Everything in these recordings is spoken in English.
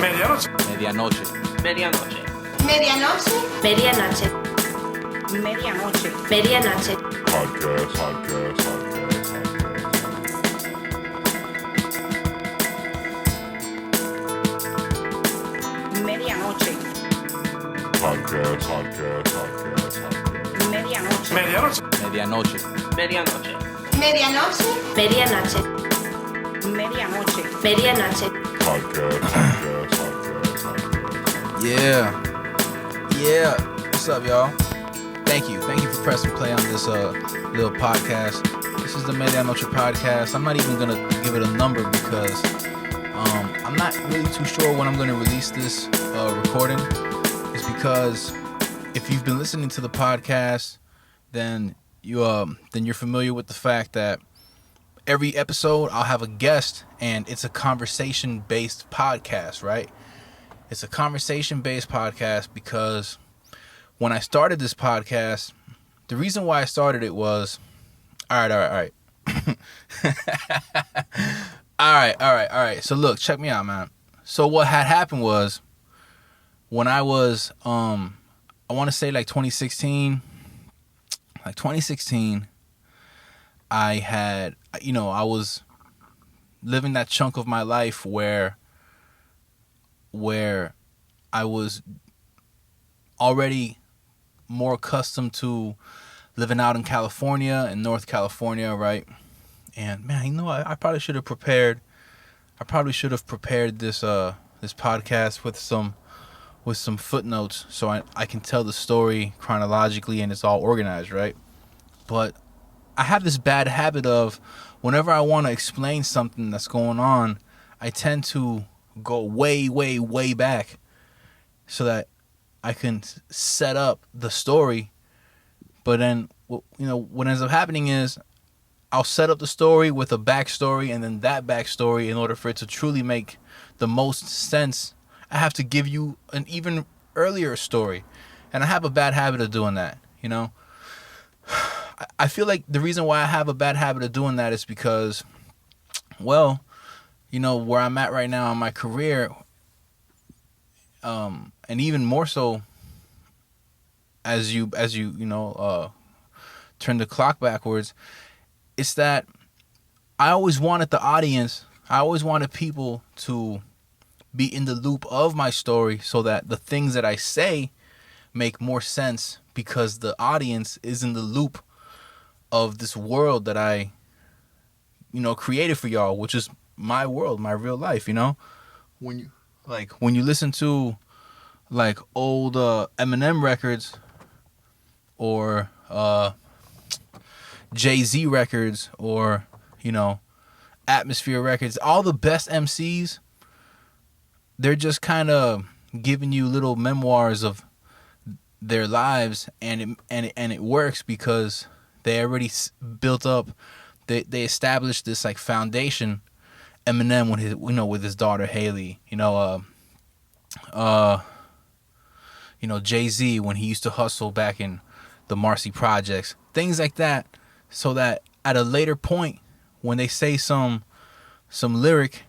Medianoche. Medianoche. Medianoche. Medianoche. Medianoche. Medianoche. Medianoche. Podcast. Medianoche. Podcast. Medianoche. Medianoche. Medianoche. Medianoche. Medianoche. Medianoche. Medianoche. Medianoche. Podcast. Yeah. What's up, y'all? Thank you for pressing play on this little podcast. This is the Medianoche podcast. I'm not even gonna give it a number because I'm not really too sure when I'm gonna release this recording. It's because if you've been listening to the podcast, then you're familiar with the fact that every episode I'll have a guest, and it's a conversation-based podcast, right? It's a conversation-based podcast because when I started this podcast, the reason why I started it was, all right. all right. So look, check me out, man. So what had happened was when I was, I want to say like 2016, I was living that chunk of my life where I was already more accustomed to living out in California, in North California, right? And man, I probably should have prepared this this podcast with some footnotes so I can tell the story chronologically and it's all organized, right? But I have this bad habit of whenever I want to explain something that's going on, I tend to go way, way, way back so that I can set up the story. But then, what ends up happening is I'll set up the story with a backstory, and then that backstory, in order for it to truly make the most sense, I have to give you an even earlier story. And I have a bad habit of doing that, I feel like the reason why I have a bad habit of doing that is because, where I'm at right now in my career, and even more so as you turn the clock backwards, it's that I always wanted people to be in the loop of my story so that the things that I say make more sense because the audience is in the loop of this world that I, created for y'all, which is my world, my real life, When you listen to like old Eminem records or Jay-Z records or, Atmosphere records, all the best MCs, they're just kind of giving you little memoirs of their lives, and it works because they already built up, they established this like foundation. Eminem with his daughter Haley, Jay-Z when he used to hustle back in the Marcy projects, things like that, so that at a later point when they say some lyric,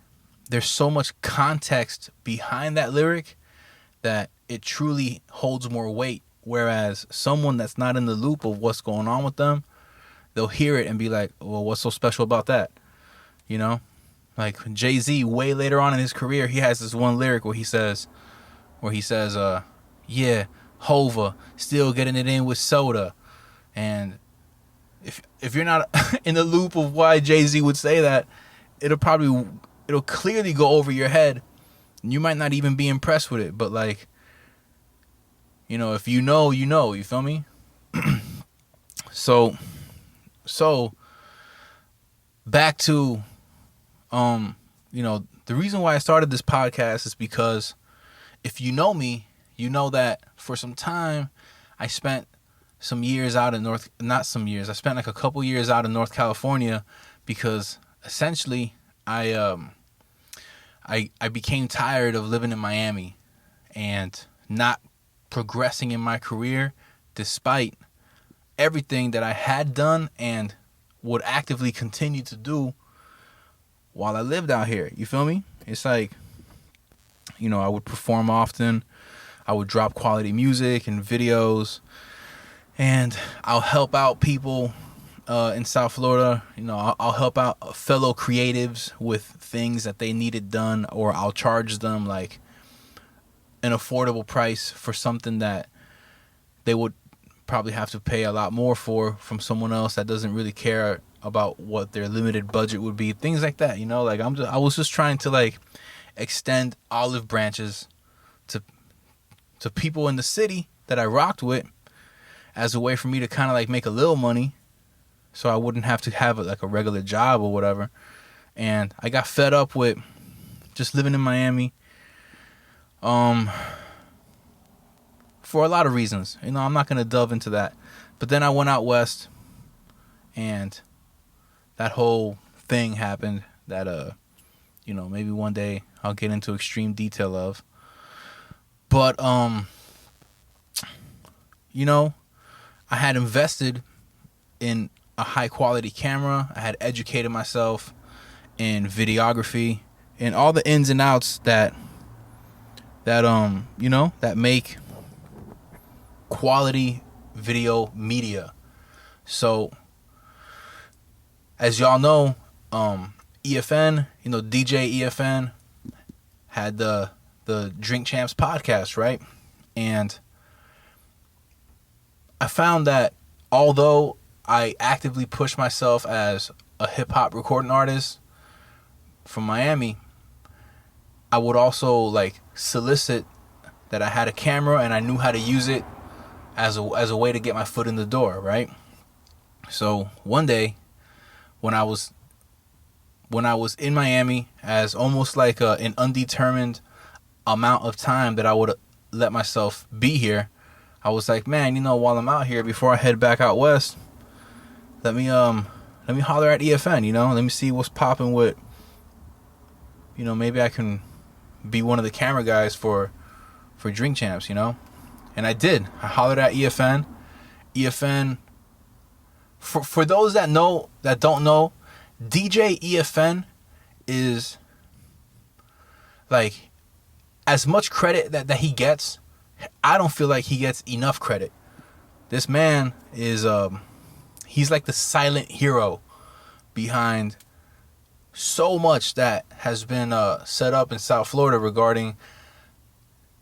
there's so much context behind that lyric that it truly holds more weight. Whereas someone that's not in the loop of what's going on with them, they'll hear it and be like, well, what's so special about that? Like Jay-Z, way later on in his career, he has this one lyric where he says, yeah, Hova, still getting it in with soda. And if you're not in the loop of why Jay-Z would say that, it'll clearly go over your head. And you might not even be impressed with it. But like, if you feel me? So back to, the reason why I started this podcast is because if you know me, you know that for some time I spent some years out in I spent like a couple years out in North California because essentially I became tired of living in Miami and not progressing in my career despite everything that I had done and would actively continue to do while I lived out here. You feel me? It's like I would perform often. I would drop quality music and videos, and I'll help out people in South Florida. I'll help out fellow creatives with things that they needed done, or I'll charge them like an affordable price for something that they would probably have to pay a lot more for from someone else that doesn't really care about what their limited budget would be. Things like that, like I was just trying to like extend olive branches to people in the city that I rocked with as a way for me to kind of like make a little money, so I wouldn't have to have like a regular job or whatever. And I got fed up with just living in Miami for a lot of reasons. I'm not going to delve into that. But then I went out west, and that whole thing happened that maybe one day I'll get into extreme detail of. But I had invested in a high quality camera. I had educated myself in videography and all the ins and outs that make quality video media. So as y'all know, EFN, DJ EFN had the Drink Champs podcast, right? And I found that although I actively push myself as a hip-hop recording artist from Miami, I would also like solicit that I had a camera and I knew how to use it as a way to get my foot in the door, right? So one day when I was in Miami as almost like an undetermined amount of time that I would let myself be here, I was like, man, while I'm out here, before I head back out west, let me holler at EFN, let me see what's popping with, maybe I can be one of the camera guys for Drink Champs, And I did. I hollered at EFN. EFN, for those that don't know, DJ EFN is like, as much credit that he gets, I don't feel like he gets enough credit. This man is he's like the silent hero behind so much that has been set up in South Florida regarding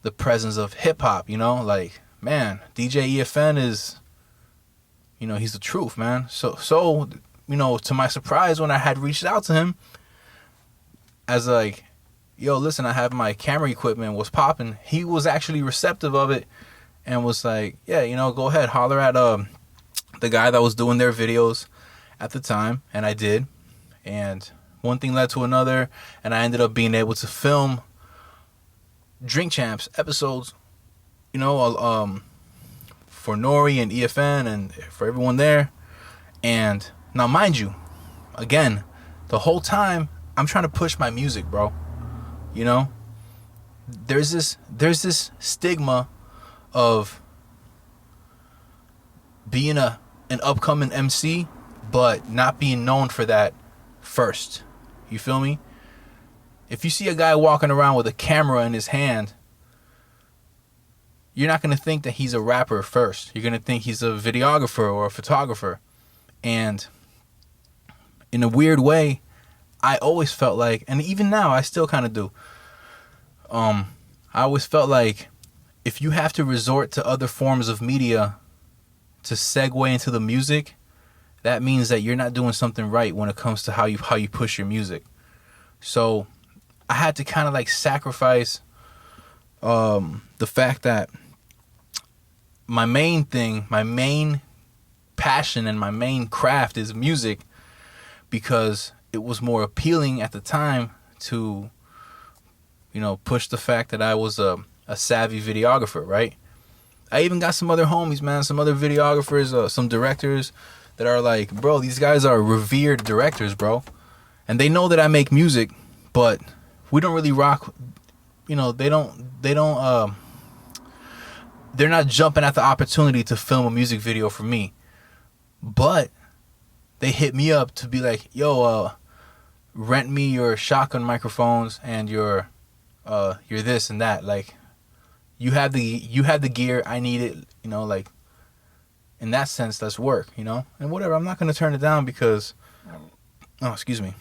the presence of hip hop. Like, man, DJ EFN is, he's the truth, man. So to my surprise, when I had reached out to him as like, yo, listen, I have my camera equipment, was popping, he was actually receptive of it and was like, yeah, go ahead, holler at the guy that was doing their videos at the time. And I did, and one thing led to another, and I ended up being able to film Drink Champs episodes, for N.O.R.E and EFN and for everyone there. And now, mind you, again, the whole time I'm trying to push my music, bro. There's this stigma of being an upcoming MC, but not being known for that first. You feel me? If you see a guy walking around with a camera in his hand, you're not going to think that he's a rapper first. You're going to think he's a videographer or a photographer. And in a weird way, I always felt like, and even now I still kind of do, I always felt like if you have to resort to other forms of media to segue into the music, that means that you're not doing something right when it comes to how you push your music. So I had to kind of like sacrifice the fact that my main passion and my main craft is music, because it was more appealing at the time to, push the fact that I was a savvy videographer, right? I even got some other homies, man, some other videographers, some directors that are like, bro, these guys are revered directors, bro. And they know that I make music, but we don't really rock, they're not jumping at the opportunity to film a music video for me. But they hit me up to be like, yo, rent me your shotgun microphones and your you're this and that. Like, you have the gear, I need it, you know, like, in that sense, let's work, you know? And whatever, I'm not going to turn it down because, oh, excuse me.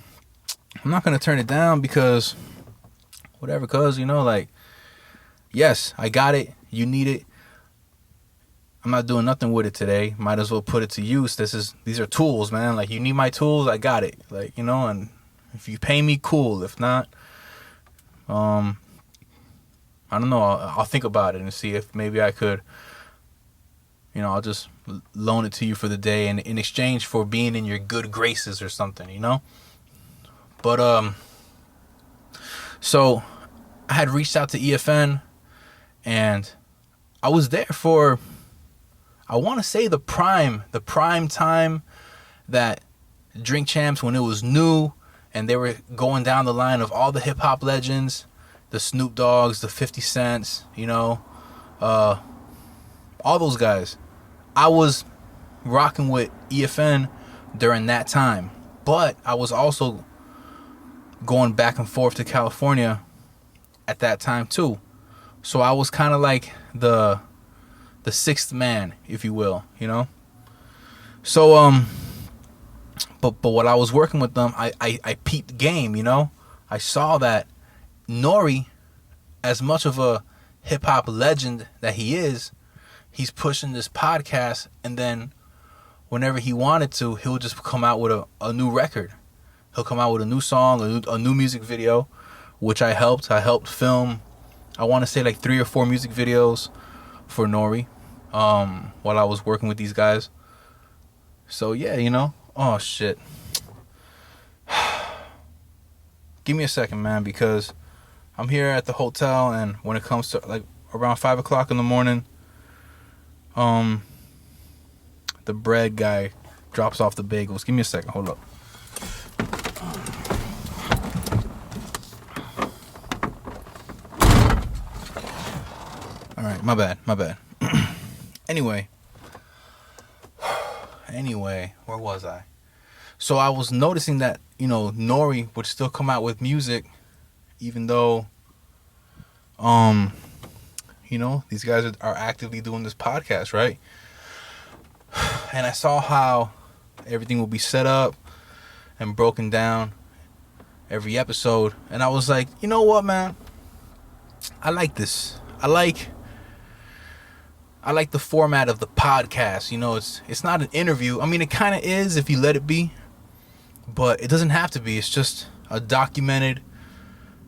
I'm not going to turn it down because, whatever, cuz, you know, like, yes, I got it, you need it. I'm not doing nothing with it today. Might as well put it to use. These are tools, man. Like, you need my tools, I got it. Like, you know, and if you pay me, cool. If not, I don't know. I'll think about it and see if maybe I could, you know, I'll just loan it to you for the day in exchange for being in your good graces or something, you know? But, so I had reached out to EFN and I was there for, I want to say the prime time that Drink Champs, when it was new and they were going down the line of all the hip hop legends, the Snoop Dogg's, the 50 Cents, you know, all those guys. I was rocking with EFN during that time, but I was also going back and forth to California at that time too. So I was kind of like the sixth man, if you will, you know. So but while I was working with them, I peeped the game, you know. I saw that N.O.R.E, as much of a hip hop legend that he is, he's pushing this podcast, and then whenever he wanted to, he'll just come out with a new record. He'll come out with a new song, a new music video, which I helped. I helped film, I want to say like 3 or 4 music videos for N.O.R.E. While I was working with these guys. So yeah, you know. Oh shit. Give me a second, man, because I'm here at the hotel, and when it comes to like around 5 o'clock in the morning, the bread guy drops off the bagels. Give me a second. Hold up. All right, my bad. Anyway, where was I? So I was noticing that, you know, N.O.R.E would still come out with music, even though, you know, these guys are actively doing this podcast, right? And I saw how everything will be set up and broken down every episode, and I was like, you know what, man? I like this. I like the format of the podcast. You know, it's not an interview. I mean, it kind of is if you let it be, but it doesn't have to be. It's just a documented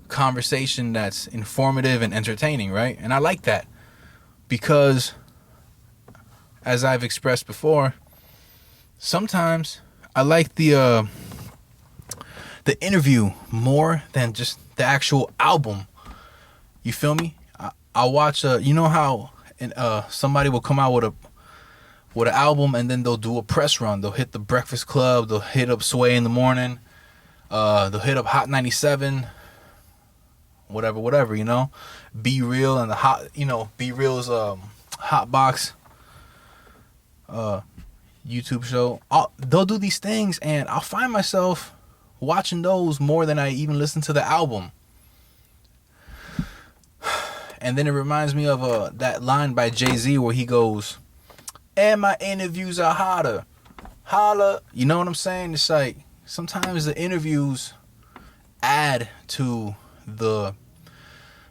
conversation that's informative and entertaining, right? And I like that because, as I've expressed before, sometimes I like the interview more than just the actual album. You feel me? I'll watch. You know how somebody will come out with an album, and then they'll do a press run. They'll hit the Breakfast Club. They'll hit up Sway in the morning. They'll hit up Hot 97. Whatever, you know. Be Real and the Hot, you know, Be Real's Hot Box YouTube show. They'll do these things, and I'll find myself watching those more than I even listen to the album. And then it reminds me of that line by Jay-Z where he goes, and my interviews are hotter. Holla. You know what I'm saying? It's like sometimes the interviews add to the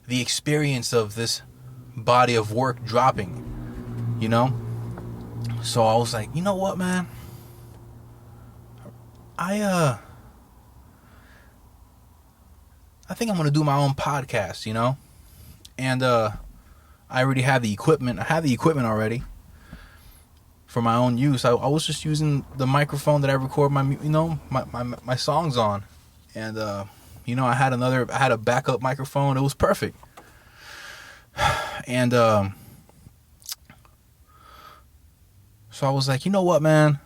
experience of this body of work dropping, you know? So I was like, you know what, man? I think I'm going to do my own podcast, you know? And I already have the equipment. I have the equipment already for my own use. I was just using the microphone that I record my songs on. And you know, I had a backup microphone. It was perfect. And so I was like, you know what, man?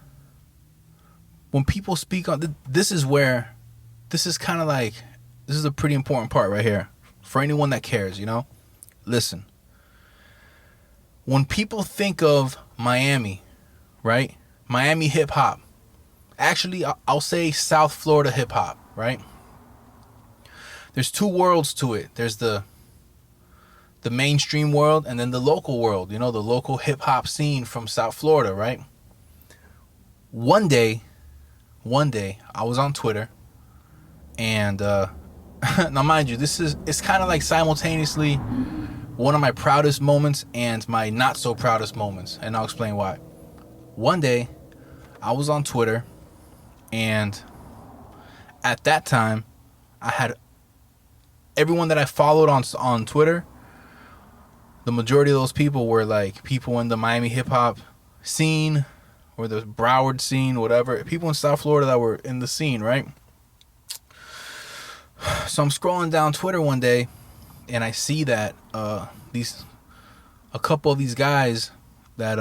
When people speak on this is kind of like, this is a pretty important part right here for anyone that cares, you know? Listen, when people think of Miami, right? Miami hip hop. Actually, I'll say South Florida hip hop, right? there's two worlds to it. There's the mainstream world and then the local world, the local hip hop scene from South Florida, right? One day I was on Twitter, and now mind you, it's kind of like simultaneously one of my proudest moments and my not so proudest moments, and I'll explain why. One day I was on Twitter, and at that time I had everyone that I followed on Twitter. The majority of those people were like people in the Miami hip hop scene or the Broward scene, whatever. People in South Florida that were in the scene, right? So I'm scrolling down Twitter one day, and I see that a couple of these guys that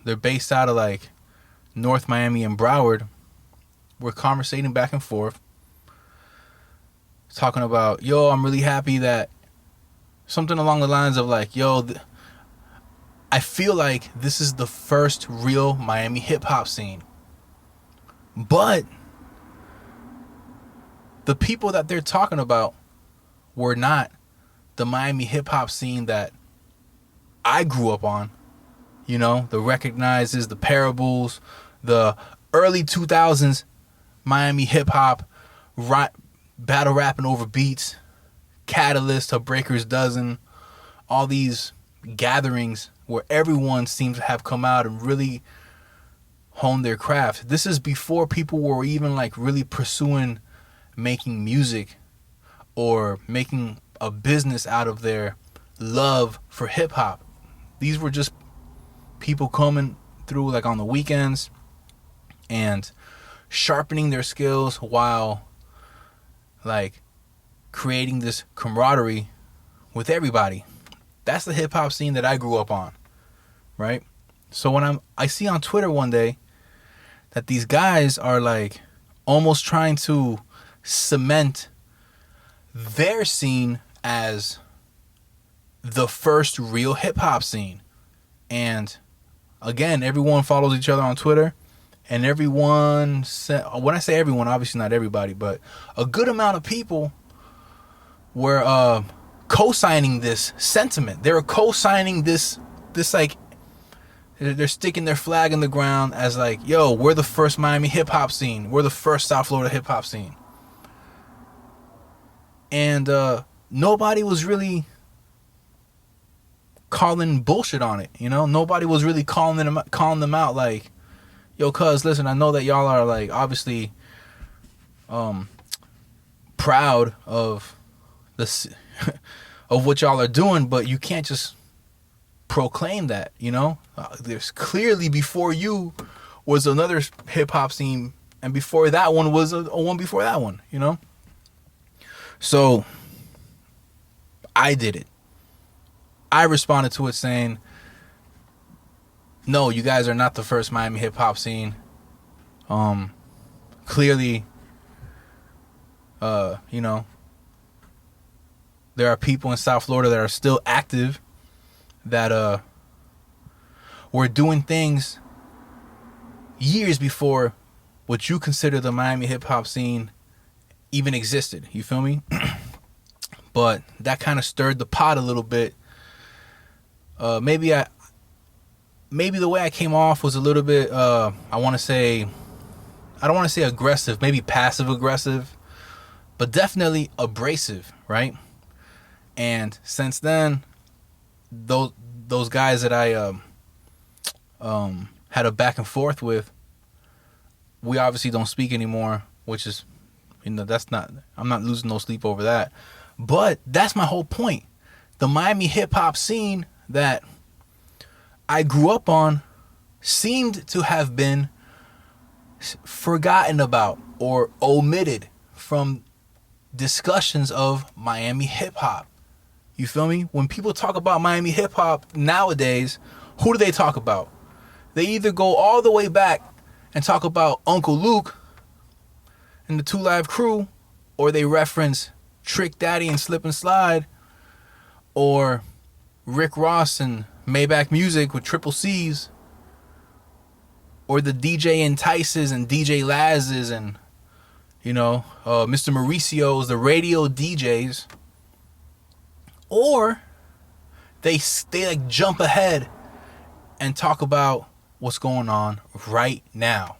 they're based out of like North Miami and Broward were conversating back and forth, talking about, yo, I'm really happy that something along the lines of like, yo, I feel like this is the first real Miami hip hop scene. But the people that they're talking about were not the Miami hip hop scene that I grew up on. The Recognizes, the Parables, the early 2000s Miami hip hop, battle rapping over beats, Catalyst, A Breaker's Dozen, all these gatherings where everyone seems to have come out and really honed their craft. This is before people were even like really pursuing making music or making a business out of their love for hip hop. These were just people coming through like on the weekends and sharpening their skills while like creating this camaraderie with everybody. That's the hip hop scene that I grew up on, right? So when I see on Twitter one day that these guys are like almost trying to cement their scene as the first real hip hop scene. And again, everyone follows each other on Twitter, and everyone, when I say everyone, obviously not everybody, but a good amount of people were co-signing this sentiment. They were co-signing this like, they're sticking their flag in the ground as like, yo, we're the first Miami hip hop scene. We're the first South Florida hip hop scene. And nobody was really calling bullshit on it, Nobody was really calling them out like, yo, cuz, listen, I know that y'all are like obviously proud of this of what y'all are doing, but you can't just proclaim that, there's clearly before you was another hip hop scene, and before that one was a one before that one, So I did it. I responded to it saying, no, you guys are not the first Miami hip hop scene. Clearly, there are people in South Florida that are still active that were doing things years before what you consider the Miami hip hop scene even existed. You feel me? But that kind of stirred the pot a little bit. Maybe the way I came off was a little bit, I don't want to say aggressive, maybe passive aggressive, but definitely abrasive, right? And since then, those guys that I had a back and forth with, we obviously don't speak anymore, which is, I'm not losing no sleep over that. But that's my whole point. The Miami hip hop scene that I grew up on seemed to have been forgotten about or omitted from discussions of Miami hip hop. You feel me? When people talk about Miami hip hop nowadays, who do they talk about? They either go all the way back and talk about Uncle Luke and the 2 Live Crew, or they reference Trick Daddy and Slip and Slide, or Rick Ross and Maybach Music with Triple C's, or the DJ Entices and DJ Lazes Mr. Mauricio's, the radio DJs, or they like jump ahead and talk about what's going on right now.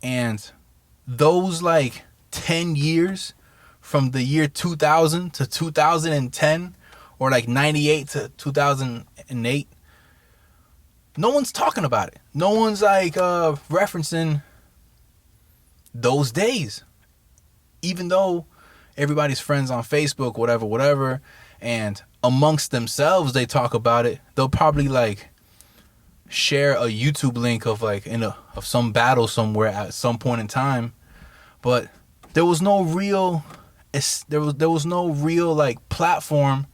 And those like 10 years from the year 2000 to 2010, or like 98 to 2008, no one's talking about it. No one's like referencing those days. Even though everybody's friends on Facebook, whatever, and amongst themselves they talk about it, they'll probably like share a YouTube link of like of some battle somewhere at some point in time. But there was no real like platform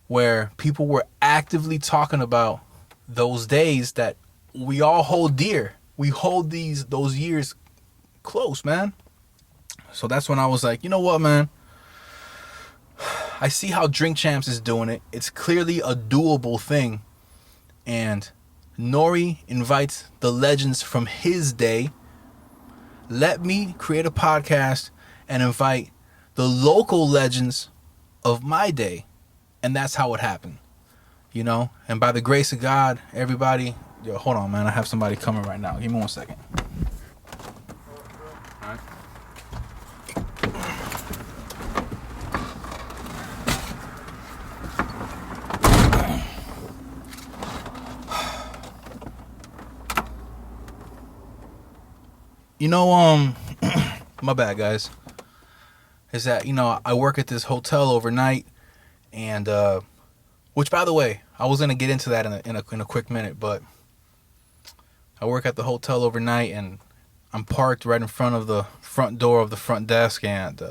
where people were actively talking about those days that we all hold dear. We hold those years close, man. So that's when I was like, you know what, man? I see how Drink Champs is doing it. It's clearly a doable thing. And N.O.R.E invites the legends from his day. Let me create a podcast and invite the local legends of my day. And that's how it happened. And by the grace of God, everybody... Yo, hold on, man. I have somebody coming right now. Give me 1 second. All right. My bad, guys. Is that, I work at this hotel overnight, and, which, by the way, I was going to get into that in a quick minute, but I work at the hotel overnight, and I'm parked right in front of the front door of the front desk, and,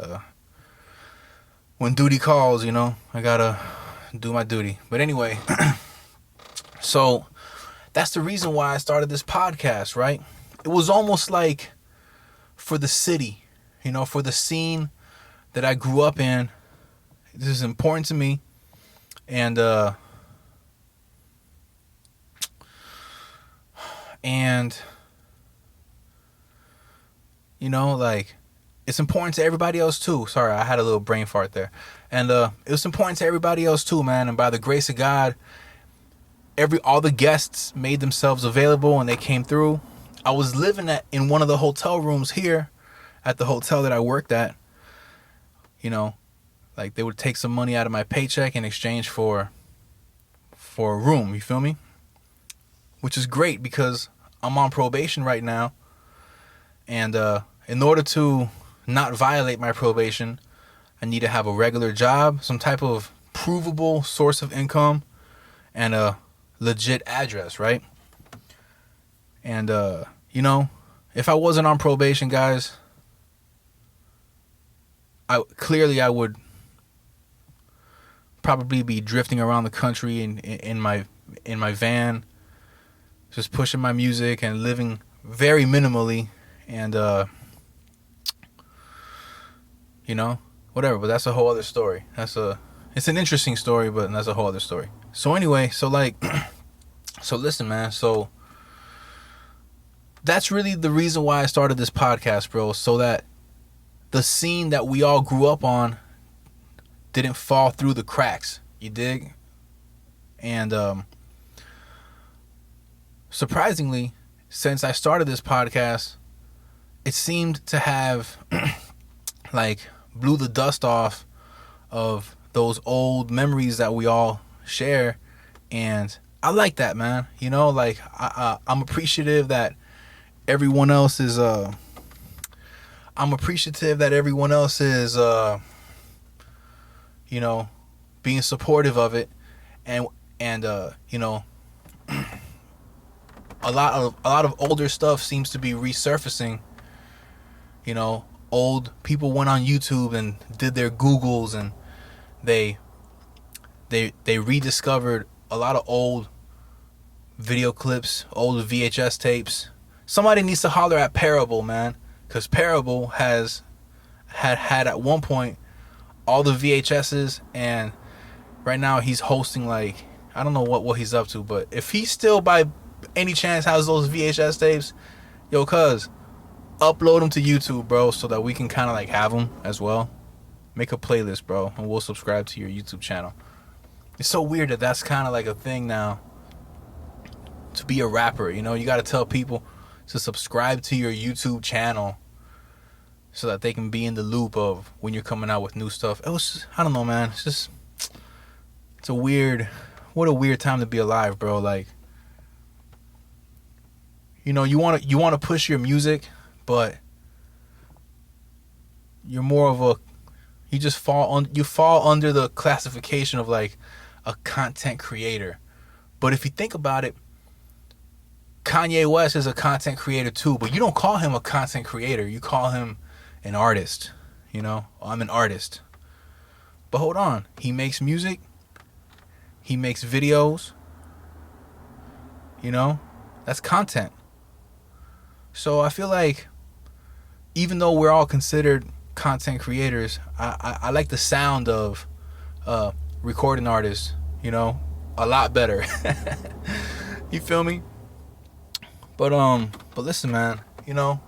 when duty calls, I gotta do my duty. But anyway, so that's the reason why I started this podcast, right? It was almost like for the city, for the scene that I grew up in. This is important to me. And like, it's important to everybody else too. Sorry, I had a little brain fart there. And it was important to everybody else too, man. And by the grace of God, all the guests made themselves available and they came through. I was living in one of the hotel rooms here at the hotel that I worked at. Like they would take some money out of my paycheck in exchange for a room, you feel me? Which is great because I'm on probation right now. And in order to not violate my probation, I need to have a regular job, some type of provable source of income, and a legit address, right? And, if I wasn't on probation, guys, I would probably be drifting around the country in my van, just pushing my music and living very minimally, and whatever. But that's a whole other story. It's an interesting story, but that's a whole other story. So anyway, so listen, man. So that's really the reason why I started this podcast, bro, so that the scene that we all grew up on didn't fall through the cracks. You dig? And surprisingly, since I started this podcast, it seemed to have blew the dust off of those old memories that we all share. And I like that, man. I'm appreciative that everyone else is being supportive of it, and a lot of older stuff seems to be resurfacing. Old people went on YouTube and did their Googles, and they rediscovered a lot of old video clips, old VHS tapes. Somebody needs to holler at Parable, man, because Parable had at one point all the VHSs, and right now he's hosting I don't know what he's up to, but if he still by any chance has those VHS tapes, yo, cuz upload them to YouTube, bro, so that we can kind of like have them as well. Make a playlist, bro, and we'll subscribe to your YouTube channel. It's so weird that that's kind of like a thing now. To be a rapper, you know, you got to tell people to subscribe to your YouTube channel so that they can be in the loop of when you're coming out with new stuff. It was, I don't know, man. It's just, it's a weird, what a weird time to be alive, bro. Like, you know, you want to push your music, but you're more of a, you fall under the classification of like a content creator. But if you think about it, Kanye West is a content creator too, but you don't call him a content creator. You call him an artist. You know, I'm an artist. But hold on, he makes music. He makes videos. You know, that's content. So I feel like even though we're all considered content creators, I like the sound of recording artists, you know, a lot better. You feel me? But listen, man, you know,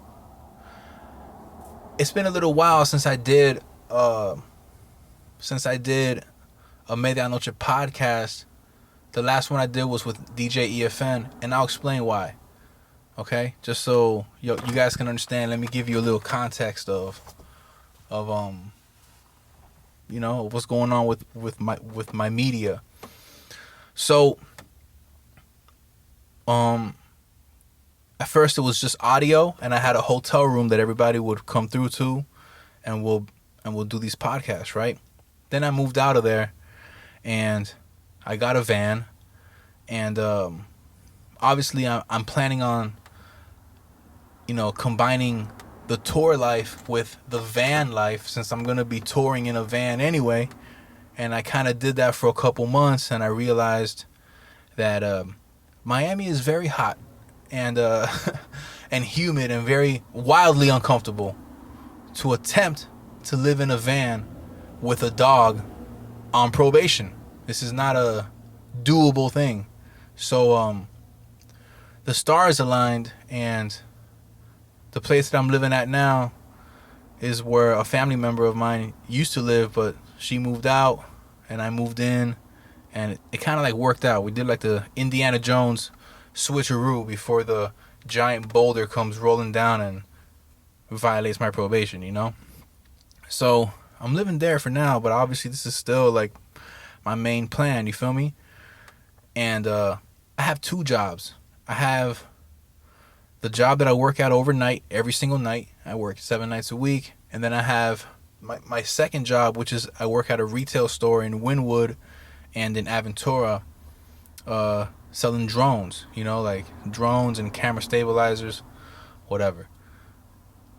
it's been a little while since I did a Media Noche podcast. The last one I did was with DJ EFN, and I'll explain why. Okay, just so you guys can understand. Let me give you a little context of you know, what's going on with my media. So at first it was just audio, and I had a hotel room that everybody would come through to, and we'll do these podcasts, right? Then I moved out of there, and I got a van, and obviously I'm planning on, you know, combining the tour life with the van life, since I'm gonna be touring in a van anyway. And I kind of did that for a couple months, and I realized that Miami is very hot and and humid and very wildly uncomfortable. To attempt to live in a van with a dog on probation, this is not a doable thing. So the stars aligned, and the place that I'm living at now is where a family member of mine used to live, but she moved out and I moved in, and it kind of like worked out. We did like the Indiana Jones switcheroo before the giant boulder comes rolling down and violates my probation, you know? So I'm living there for now, but obviously this is still like my main plan, you feel me? And I have two jobs. I have the job that I work at overnight, every single night. I work 7 nights a week. And then I have my second job, which is I work at a retail store in Wynwood and in Aventura, selling drones, you know, like drones and camera stabilizers, whatever.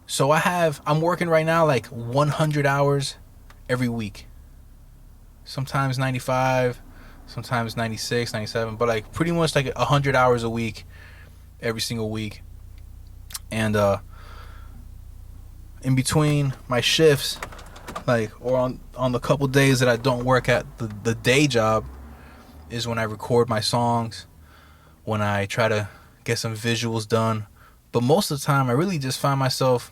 So I'm working right now like 100 hours every week. Sometimes 95, sometimes 96, 97, but like pretty much like 100 hours a week, every single week. And in between my shifts, like, or on the couple days that I don't work at the day job, is when I record my songs, when I try to get some visuals done. But most of the time I really just find myself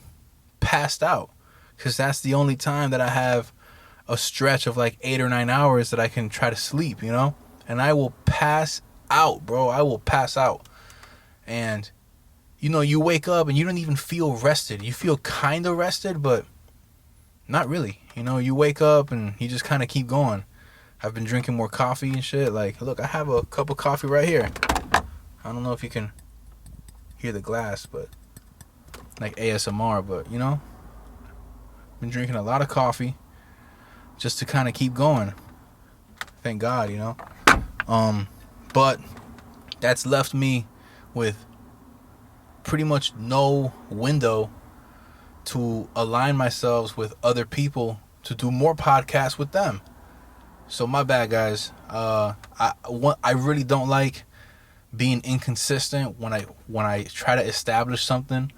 passed out, because that's the only time that I have a stretch of like 8 or 9 hours that I can try to sleep, you know? And I will pass out, bro. I will pass out. And you know, you wake up and you don't even feel rested. You feel kind of rested, but not really. You know, you wake up and you just kind of keep going. I've been drinking more coffee and shit. Like, look, I have a cup of coffee right here. I don't know if you can hear the glass, but like ASMR, but you know, been drinking a lot of coffee just to kind of keep going. Thank God, you know. But that's left me with pretty much no window to align myself with other people to do more podcasts with them. So my bad, guys. I really don't like being inconsistent when I try to establish something.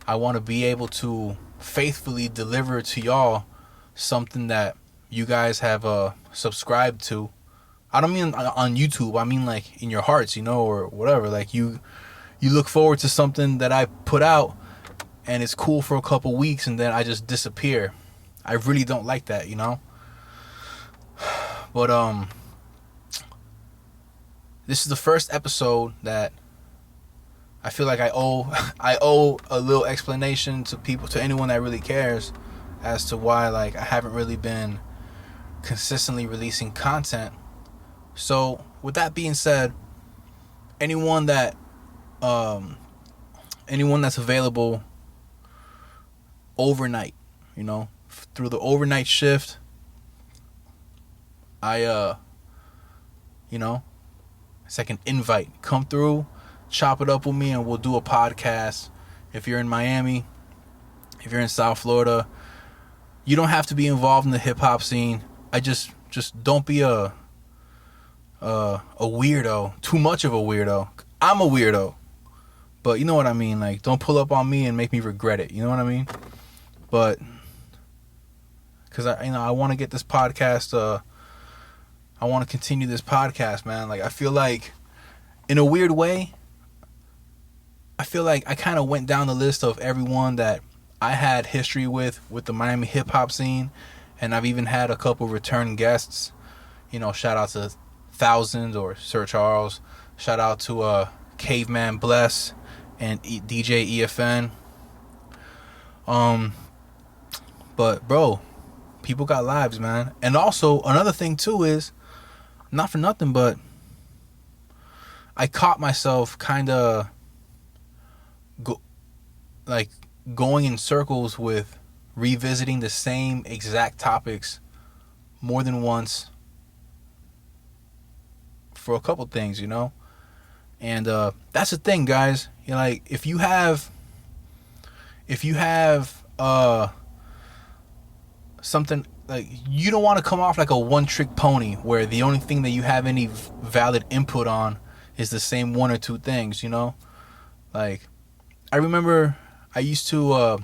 I want to be able to faithfully deliver to y'all something that you guys have subscribed to. I don't mean on YouTube. I mean like in your hearts, you know, or whatever. Like you look forward to something that I put out, and it's cool for a couple weeks and then I just disappear. I really don't like that, you know? But this is the first episode that I feel like I owe a little explanation to people, to anyone that really cares, as to why like I haven't really been consistently releasing content. So with that being said, anyone that's available overnight, you know, through the overnight shift, it's like an invite. Come through, chop it up with me, and we'll do a podcast. If you're in Miami, if you're in South Florida, you don't have to be involved in the hip hop scene. I just don't be a weirdo, too much of a weirdo. I'm a weirdo, but you know what I mean. Like, don't pull up on me and make me regret it. You know what I mean? But because I want to get this podcast. I want to continue this podcast, man. Like, I feel like, in a weird way, I feel like I kind of went down the list of everyone that I had history with the Miami hip hop scene, and I've even had a couple return guests. You know, shout out to Thousands or Sir Charles. Shout out to Caveman Bless and DJ EFN. But bro, people got lives, man. And also another thing too is, not for nothing, but I caught myself kind of going in circles with revisiting the same exact topics more than once for a couple things, you know? And that's the thing, guys. You know, like, if you have something, like, you don't want to come off like a one-trick pony where the only thing that you have any valid input on is the same one or two things, you know? Like, I remember I used to a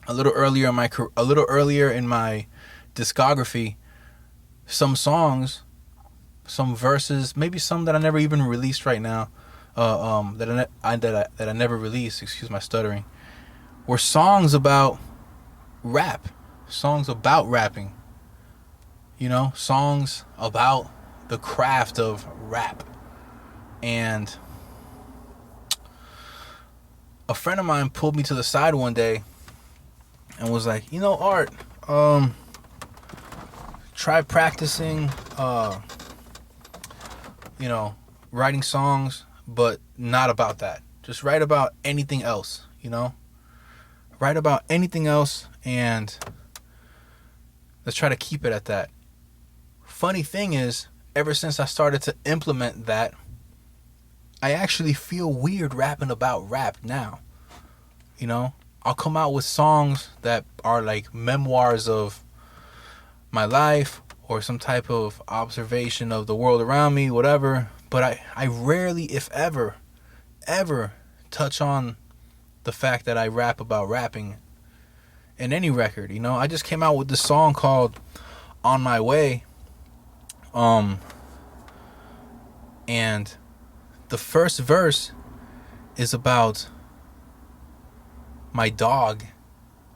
little earlier in my discography, some songs, some verses, maybe some that I never even released right now, that I never released. Excuse my stuttering. Were songs about rap. Songs about rapping, you know, songs about the craft of rap. And a friend of mine pulled me to the side one day and was like, you know, Art, try practicing, writing songs, but not about that. Just write about anything else, you know? Write about anything else, and let's try to keep it at that. Funny thing is, ever since I started to implement that, I actually feel weird rapping about rap now. You know, I'll come out with songs that are like memoirs of my life or some type of observation of the world around me, whatever. But I rarely, if ever, touch on the fact that I rap about rapping in any record. You know, I just came out with this song called On My Way. And the first verse is about my dog.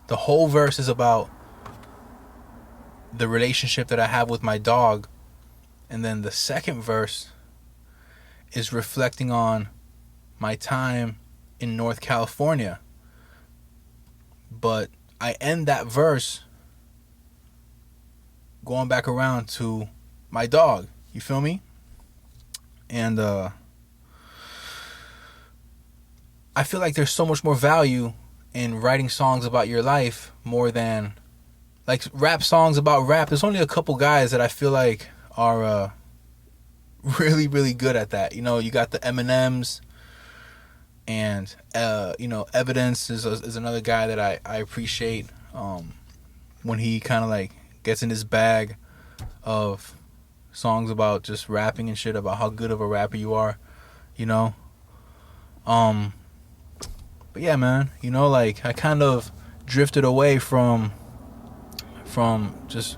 The whole verse is about the relationship that I have with my dog. And then the second verse is reflecting on my time in North California. But I end that verse going back around to my dog. You feel me? And I feel like there's so much more value in writing songs about your life more than like rap songs about rap. There's only a couple guys that I feel like are really, really good at that. You know, you got the Eminems, and Evidence is another guy that I appreciate when he kind of like gets in his bag of songs about just rapping and shit, about how good of a rapper you are, you know. But yeah, man, you know, like I kind of drifted away from just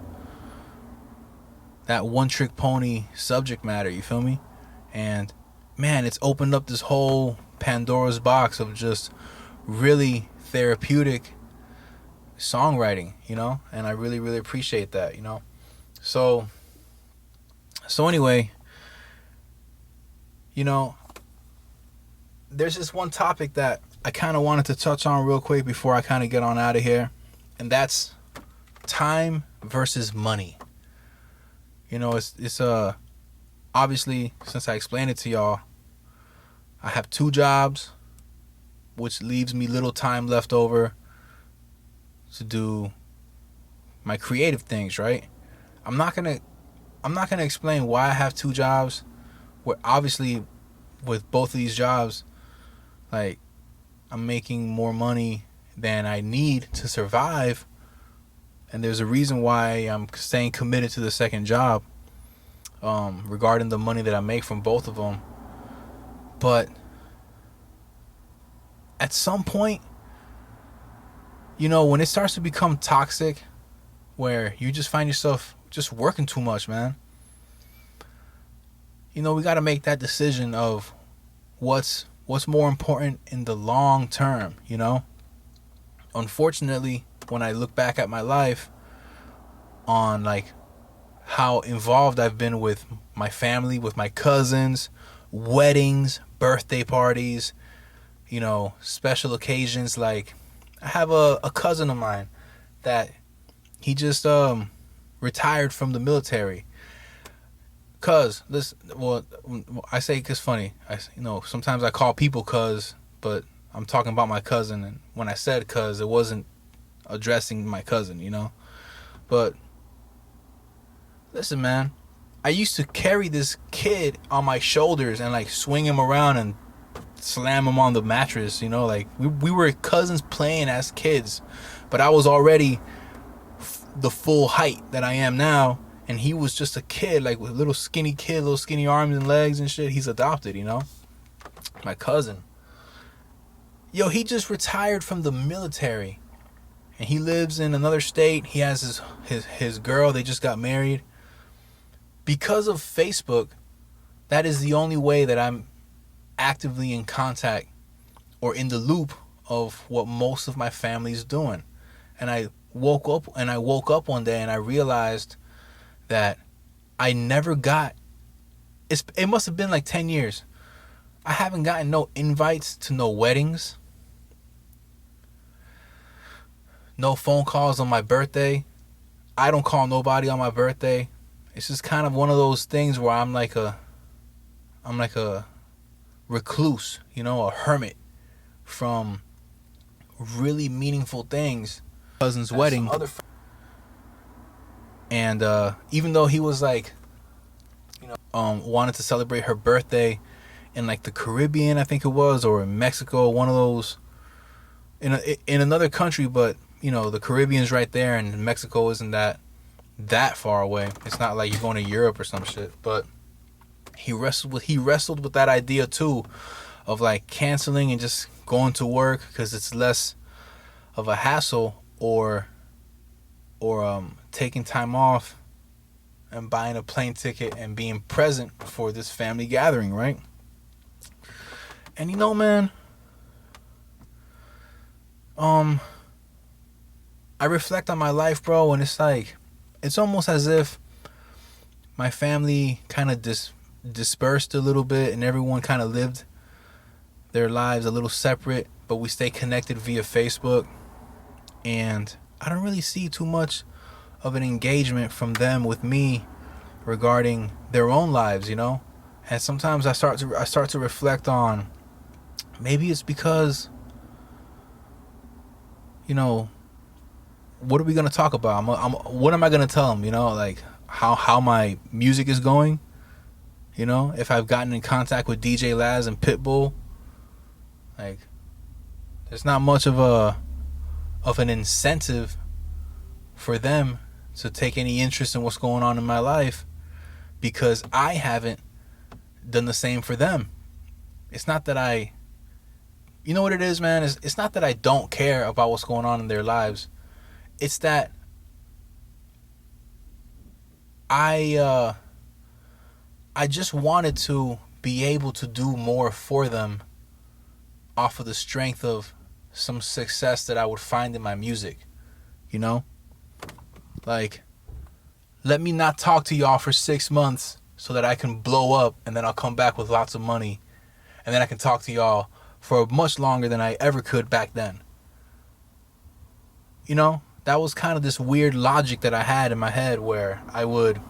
that one trick pony subject matter, you feel me? And man, it's opened up this whole Pandora's box of just really therapeutic songwriting, and I really, really appreciate that, So anyway, there's this one topic that I kind of wanted to touch on real quick before I kind of get on out of here, and that's time versus money. It's obviously, since I explained it to y'all, I have 2 jobs, which leaves me little time left over to do my creative things, right? I'm not gonna explain why I have 2 jobs. Where obviously, with both of these jobs, like, I'm making more money than I need to survive, and there's a reason why I'm staying committed to the second job, regarding the money that I make from both of them. But at some point, when it starts to become toxic, where you just find yourself just working too much, man, we got to make that decision of what's more important in the long term. Unfortunately, when I look back at my life on like how involved I've been with my family, with my cousins, weddings, birthday parties, special occasions. Like, I have a cousin of mine that he just retired from the military. Cuz this, I say cuz funny. Sometimes I call people cuz, but I'm talking about my cousin, and when I said cuz, it wasn't addressing my cousin, But listen, man, I used to carry this kid on my shoulders and like swing him around and slam him on the mattress, like we were cousins playing as kids, but I was already the full height that I am now, and he was just a kid, like with little skinny arms and legs and shit. He's adopted, my cousin. Yo, he just retired from the military, and he lives in another state. He has his girl. They just got married. Because of Facebook, that is the only way that I'm actively in contact or in the loop of what most of my family is doing. And I woke up one day and I realized that I never got, it must have been like 10 years. I haven't gotten no invites to no weddings, no phone calls on my birthday. I don't call nobody on my birthday. It's just kind of one of those things where I'm like a recluse, a hermit from really meaningful things. Cousin's wedding. And even though he was like, wanted to celebrate her birthday in like the Caribbean, I think it was, or in Mexico, one of those, in another country, but the Caribbean's right there, and Mexico isn't that far away. It's not like you're going to Europe or some shit. But he wrestled with that idea too, of like canceling and just going to work because it's less of a hassle, or taking time off and buying a plane ticket and being present for this family gathering, right? And man, I reflect on my life, bro, and it's like, it's almost as if my family kind of dispersed a little bit, and everyone kind of lived their lives a little separate, but we stay connected via Facebook. And I don't really see too much of an engagement from them with me regarding their own lives, And sometimes I start to reflect on, maybe it's because, what are we gonna talk about? What am I gonna tell them? Like how my music is going. If I've gotten in contact with DJ Laz and Pitbull, like, there's not much of an incentive for them to take any interest in what's going on in my life, because I haven't done the same for them. It's not that you know what it is, man? It's not that I don't care about what's going on in their lives. It's that I just wanted to be able to do more for them off of the strength of some success that I would find in my music, you know? Like, let me not talk to y'all for 6 months so that I can blow up, and then I'll come back with lots of money, and then I can talk to y'all for much longer than I ever could back then. You know, that was kind of this weird logic that I had in my head where I would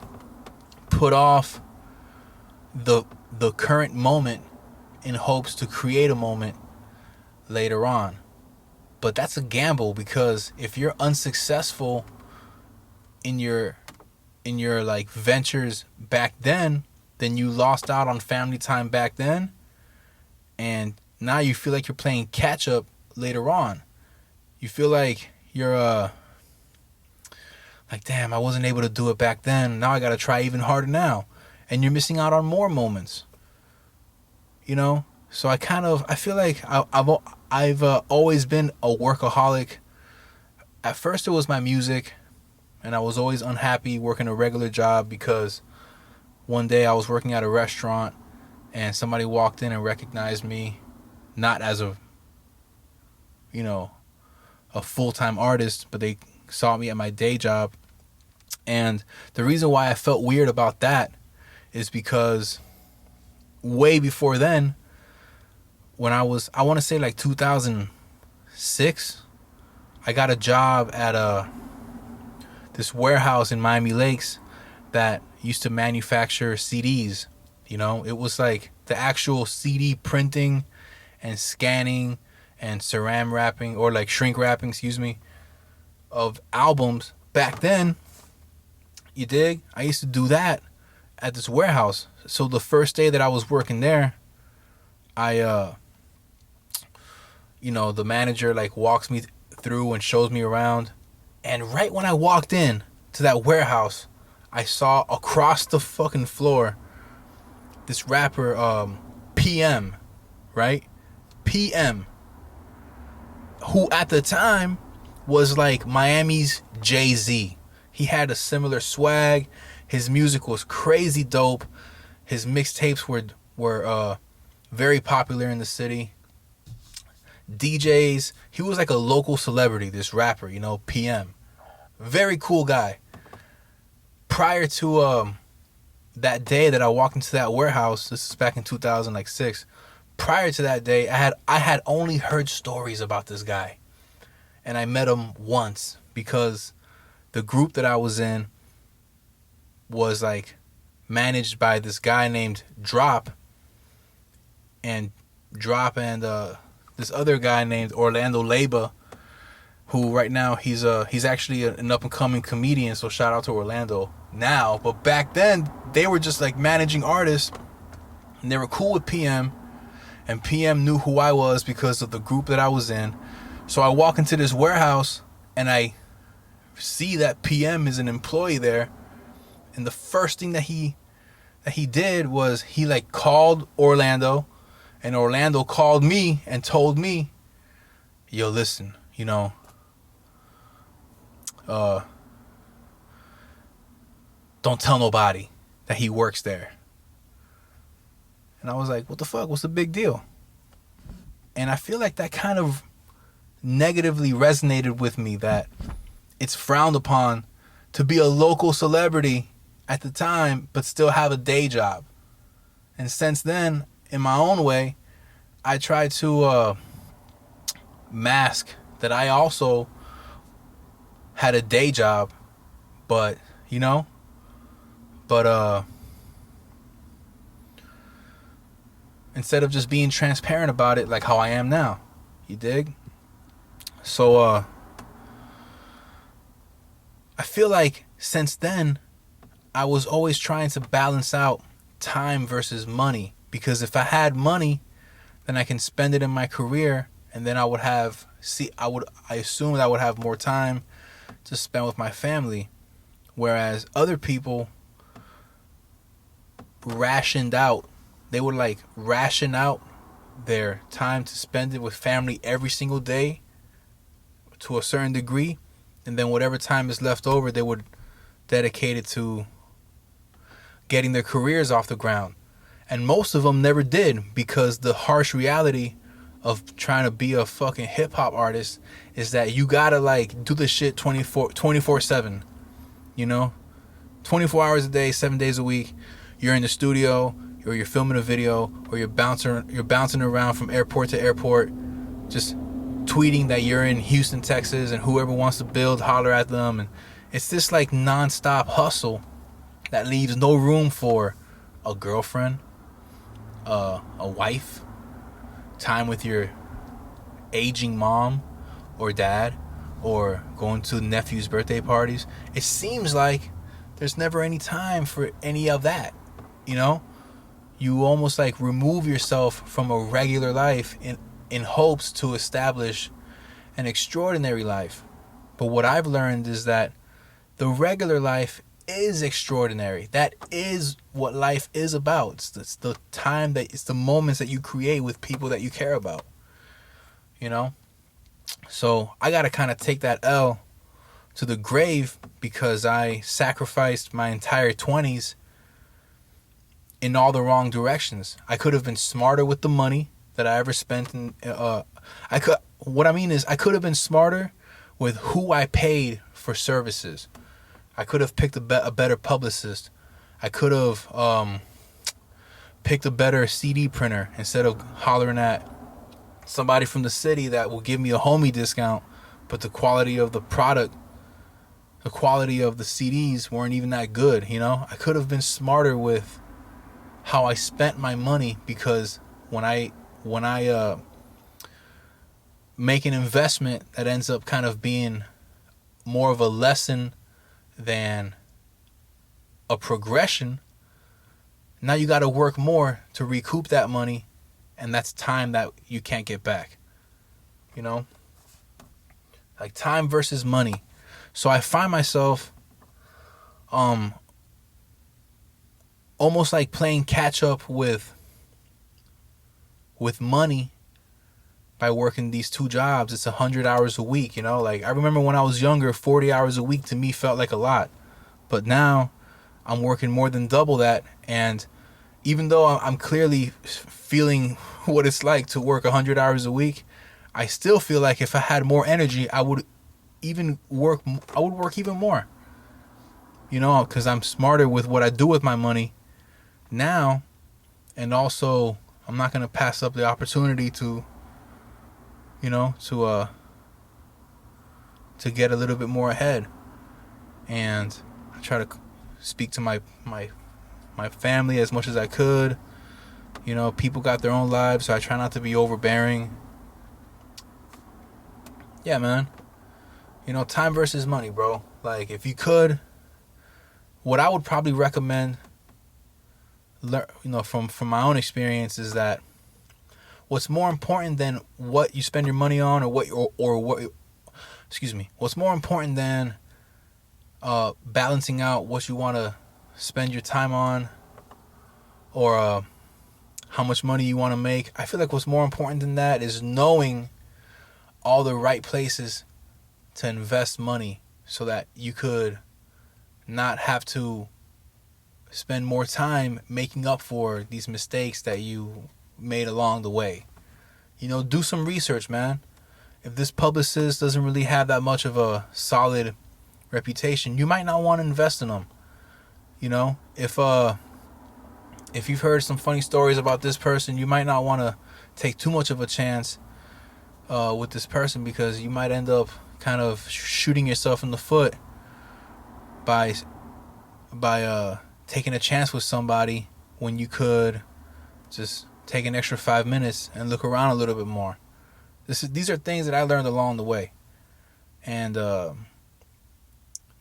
put off the current moment in hopes to create a moment later on. But that's a gamble, because if you're unsuccessful in your like ventures back then you lost out on family time back then, and now you feel like you're playing catch up later on. You feel like you're like, damn, I wasn't able to do it back then. Now I got to try even harder now. And you're missing out on more moments. You know? So I feel like I've always been a workaholic. At first it was my music, and I was always unhappy working a regular job because one day I was working at a restaurant and somebody walked in and recognized me, not as a full-time artist, but they saw me at my day job. And the reason why I felt weird about that is because way before then, when I want to say like 2006, I got a job at this warehouse in Miami Lakes that used to manufacture CDs. You know, it was like the actual CD printing and scanning and saran wrapping, or like shrink wrapping, of albums back then. You dig? I used to do that at this warehouse. So the first day that I was working there, the manager like walks me through and shows me around. And right when I walked in to that warehouse, I saw across the fucking floor this rapper, PM, right? PM, who at the time was like Miami's Jay-Z. He had a similar swag. His music was crazy dope. His mixtapes were very popular in the city. DJs, he was like a local celebrity, this rapper, PM. Very cool guy. Prior to that day that I walked into that warehouse, this is back in 2006. Prior to that day, I had only heard stories about this guy. And I met him once because the group that I was in was like managed by this guy named Drop and this other guy named Orlando Leyba, who right now he's actually an up and coming comedian, so shout out to Orlando now. But back then they were just like managing artists, and they were cool with PM, and PM knew who I was because of the group that I was in. So I walk into this warehouse and I see that PM is an employee there, and the first thing that he did was he like called Orlando, and Orlando called me and told me, yo, listen, don't tell nobody that he works there. And I was like, what the fuck? What's the big deal? And I feel like that kind of negatively resonated with me, that it's frowned upon to be a local celebrity at the time but still have a day job. And since then, in my own way, I tried to mask that I also had a day job, but instead of just being transparent about it like how I am now. You dig? So I feel like since then I was always trying to balance out time versus money, because if I had money, then I can spend it in my career, and then I assume that I would have more time to spend with my family, whereas other people they would like ration out their time to spend it with family every single day to a certain degree, and then whatever time is left over they would dedicate it to getting their careers off the ground. And most of them never did, because the harsh reality of trying to be a fucking hip hop artist is that you gotta like do the shit 24/7, you know, 24 hours a day, 7 days a week. You're in the studio, or you're filming a video, or you're bouncing around from airport to airport, just tweeting that you're in Houston, Texas, and whoever wants to build, holler at them. And it's this like non-stop hustle that leaves no room for a girlfriend, a wife, time with your aging mom or dad, or going to nephew's birthday parties. It seems like there's never any time for any of that, you know? You almost like remove yourself from a regular life in hopes to establish an extraordinary life. But what I've learned is that the regular life is extraordinary. That is what life is about. It's the time it's the moments that you create with people that you care about, you know? So I got to kind of take that L to the grave because I sacrificed my entire 20s in all the wrong directions. I could have been smarter with the money that I ever spent. I could have been smarter with who I paid for services. I could have picked a better publicist. I could have picked a better CD printer instead of hollering at somebody from the city that will give me a homie discount, but the quality of the product, the quality of the CDs weren't even that good, you know? I could have been smarter with how I spent my money, because when I make an investment that ends up kind of being more of a lesson than a progression, now you got to work more to recoup that money, and that's time that you can't get back, you know? Like time versus money. So I find myself almost like playing catch up with money by working these two jobs. It's 100 hours a week, you know? Like I remember when I was younger, 40 hours a week to me felt like a lot. But now I'm working more than double that, and even though I'm clearly feeling what it's like to work 100 hours a week, I still feel like if I had more energy, I would work even more. You know, because I'm smarter with what I do with my money now, and also I'm not going to pass up the opportunity to, you know, to get a little bit more ahead. And I try to speak to my family as much as I could. You know, people got their own lives, so I try not to be overbearing. Yeah, man. You know, time versus money, bro. Like, if you could, what I would probably recommend, you know, from my own experience, is that what's more important than what you spend your money on, what's more important than balancing out what you want to spend your time on, or how much money you want to make. I feel like what's more important than that is knowing all the right places to invest money so that you could not have to spend more time making up for these mistakes that you made along the way. You know, do some research, man. If this publicist doesn't really have that much of a solid reputation, you might not want to invest in them. You know, if you've heard some funny stories about this person, you might not want to take too much of a chance with this person, because you might end up kind of shooting yourself in the foot by taking a chance with somebody when you could just take an extra 5 minutes and look around a little bit more. These are things that I learned along the way, and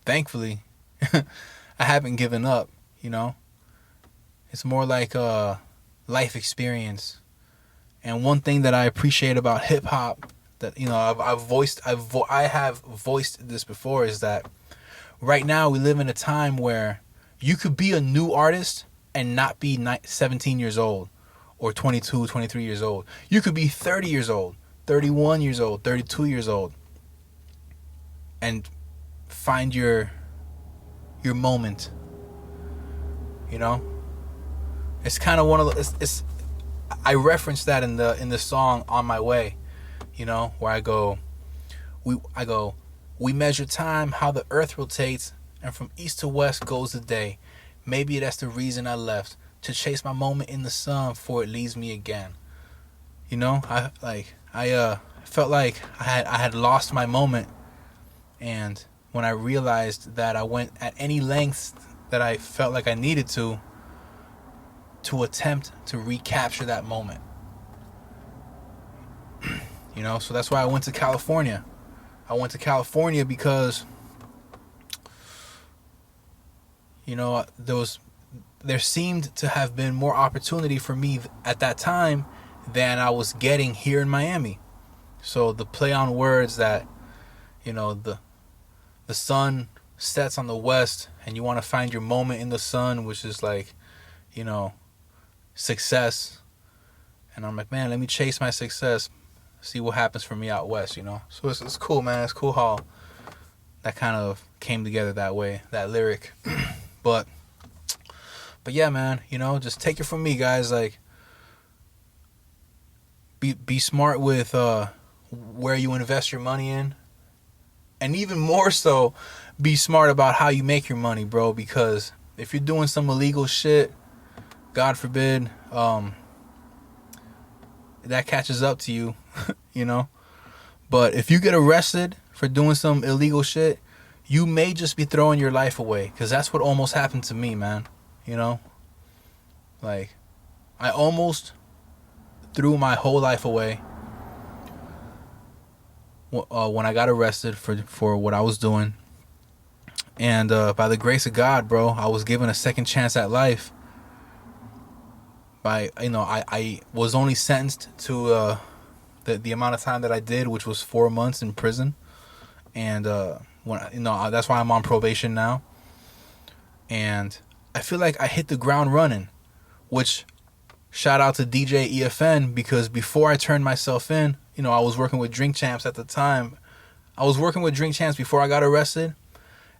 thankfully I haven't given up. You know, it's more like a life experience. And one thing that I appreciate about hip hop, that, you know, I have voiced this before, is that right now we live in a time where you could be a new artist and not be 17 years old or 22, 23 years old. You could be 30 years old, 31 years old, 32 years old, and find your moment. You know, it's kind of one of the, I referenced that in the song On My Way, you know, where I go, we measure time, how the earth rotates, and from east to west goes the day. Maybe that's the reason I left, to chase my moment in the sun before it leaves me again. You know, I felt like I had lost my moment, and when I realized that I went at any lengths that I felt like I needed to attempt to recapture that moment. You know, so that's why I went to California. I went to California because, you know, there seemed to have been more opportunity for me at that time than I was getting here in Miami. So the play on words that, you know, the sun sets on the west and you want to find your moment in the sun, which is like, you know, success. And I'm like, man, let me chase my success, see what happens for me out west, you know. So it's cool, man. It's cool how that kind of came together that way, that lyric. but yeah, man, you know, just take it from me, guys. Like, be smart with where you invest your money in, and even more so, be smart about how you make your money, bro. Because if you're doing some illegal shit, God forbid, that catches up to you, you know. But if you get arrested for doing some illegal shit, you may just be throwing your life away. Because that's what almost happened to me, man. You know, like, I almost threw my whole life away when I got arrested for what I was doing. And by the grace of God, bro, I was given a second chance at life. I was only sentenced to the amount of time that I did, which was 4 months in prison. And that's why I'm on probation now. And I feel like I hit the ground running, which, shout out to DJ EFN, because before I turned myself in, you know, I was working with Drink Champs at the time. I was working with Drink Champs before I got arrested.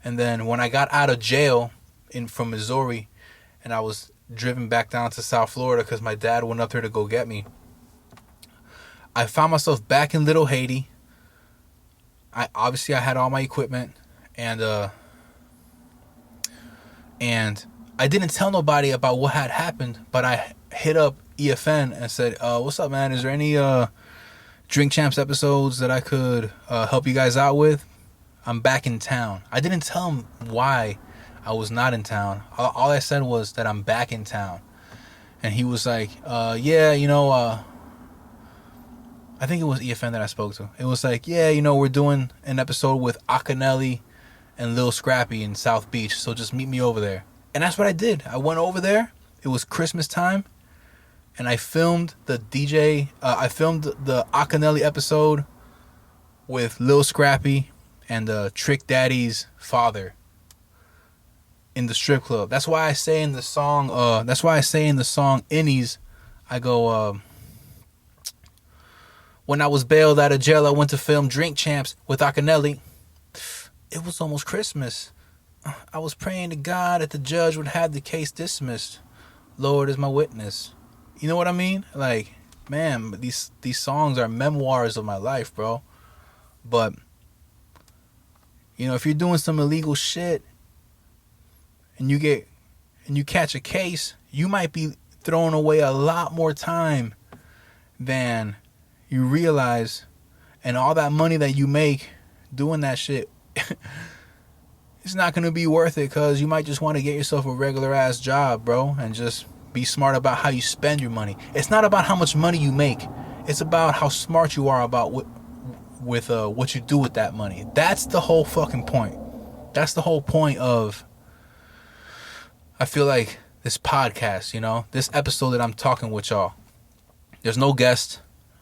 And then when I got out of jail from Missouri, and I was driven back down to South Florida because my dad went up there to go get me, I found myself back in Little Haiti. I had all my equipment, and I didn't tell nobody about what had happened, but I hit up EFN and said, what's up, man? Is there any Drink Champs episodes that I could help you guys out with? I'm back in town. I didn't tell him why I was not in town. All I said was that I'm back in town. And he was like, yeah, you know, I think it was EFN that I spoke to. It was like, yeah, you know, we're doing an episode with Akinelli and Lil Scrappy in South Beach, so just meet me over there. And that's what I did. I went over there. It was Christmas time, and I filmed the Akinelli episode with Lil Scrappy and Trick Daddy's father in the strip club. That's why I say in the song Innies, I go, when I was bailed out of jail, I went to film Drink Champs with Akinelli. It was almost Christmas. I was praying to God that the judge would have the case dismissed. Lord is my witness. You know what I mean? Like, man, these songs are memoirs of my life, bro. But, you know, if you're doing some illegal shit and you catch a case, you might be throwing away a lot more time than you realize. And all that money that you make doing that shit, it's not going to be worth it, because you might just want to get yourself a regular ass job, bro, and just be smart about how you spend your money. It's not about how much money you make. It's about how smart you are about what you do with that money. That's the whole fucking point. That's the whole point of, I feel like, this podcast, you know, this episode that I'm talking with y'all. There's no guest.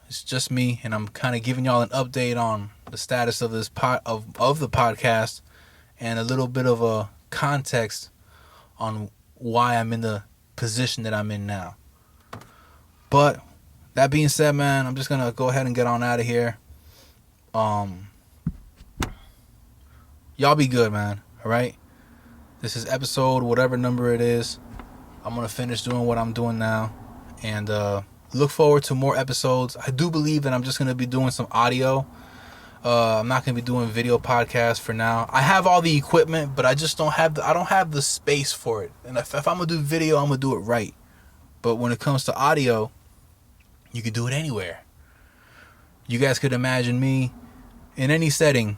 It's just me, and I'm kind of giving y'all an update on the status of this of the podcast, and a little bit of a context on why I'm in the position that I'm in now. But that being said, man, I'm just gonna go ahead and get on out of here. Y'all be good, man. All right, this is episode whatever number it is. I'm gonna finish doing what I'm doing now, and look forward to more episodes. I do believe that I'm just going to be doing some audio. I'm not going to be doing video podcasts for now. I have all the equipment, but I just don't have the space for it. And if I'm going to do video, I'm going to do it right. But when it comes to audio, you can do it anywhere. You guys could imagine me in any setting,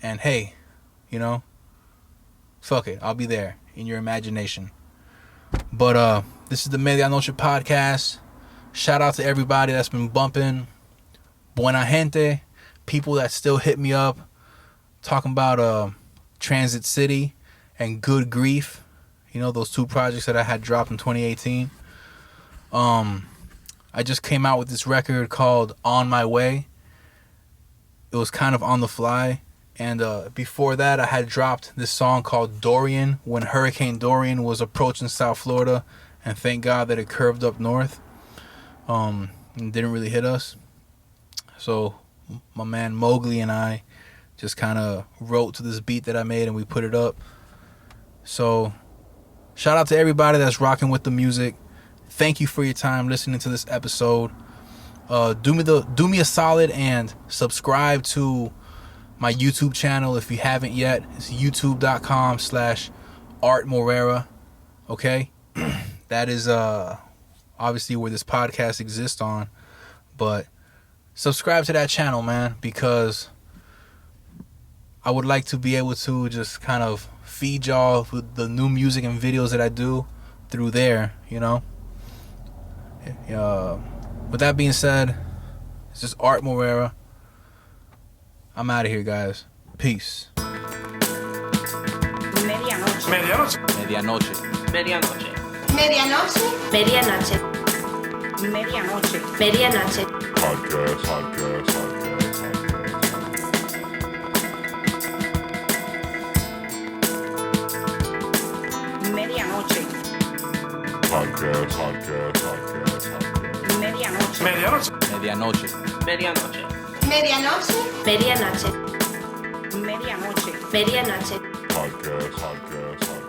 and hey, you know, fuck it, I'll be there in your imagination. But this is the Media Noche podcast. Shout out to everybody that's been bumping. Buena gente. People that still hit me up talking about Transit City and Good Grief. You know, those two projects that I had dropped in 2018. I just came out with this record called On My Way. It was kind of on the fly. And before that, I had dropped this song called Dorian when Hurricane Dorian was approaching South Florida. And thank God that it curved up north and didn't really hit us. So my man Mowgli and I just kind of wrote to this beat that I made and we put it up. So shout out to everybody that's rocking with the music. Thank you for your time listening to this episode. Do me a solid and subscribe to my YouTube channel if you haven't yet. It's youtube.com/Art Morera. Okay? That is obviously where this podcast exists on. But subscribe to that channel, man, because I would like to be able to just kind of feed y'all with the new music and videos that I do through there, you know. With that being said, it's just Art Morera. I'm out of here, guys. Peace. Media Noche. Media Noche. Media Noche. Media Noche. Media Noche. Media Noche. Podcast. Media Noche. Podcast. Media Noche. Media Noche. Media Noche. Media Noche. Media Noche. Media Noche. Media Noche. Media Noche. Podcast.